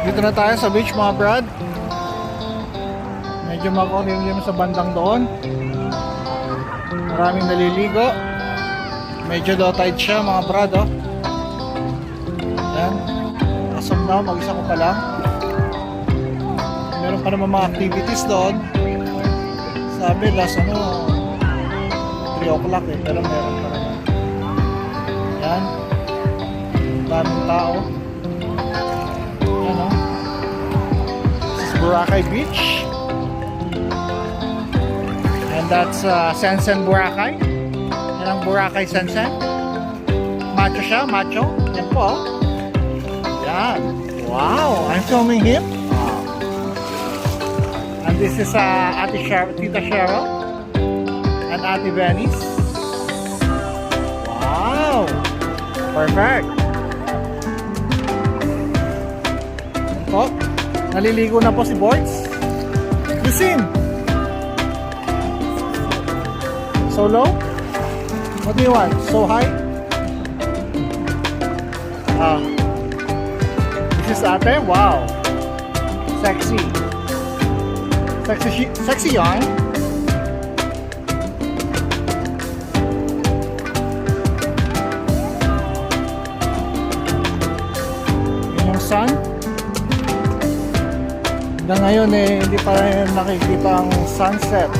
Dito na tayo sa beach mga brad. Medyo makulimlim sa bandang doon. Maraming naliligo. Medyo low tide siya mga brad, oh. Ayan. As of now, mag-isa ko pa lang. Meron pa naman mga activities doon. Sabi last 3 o'clock eh, pero meron pa naman. Ayan. Daming tao. Ayan, oh. This is Boracay Beach. And that's Sensen Boracay. Yan ang Boracay Sensen. Macho siya, macho. Yan po, oh. Yan. Wow, I'm filming him. Wow. And this is Tita Cheryl and Ate Venice. Wow. Perfect. Yan po. Naliligo na po si Boys. Listen. So low? What do you want? So high? This is Ate? Wow. Sexy. Sexy yarn. Yan yung sun. Hanggang ngayon hindi pa rin nakikita ang sunset.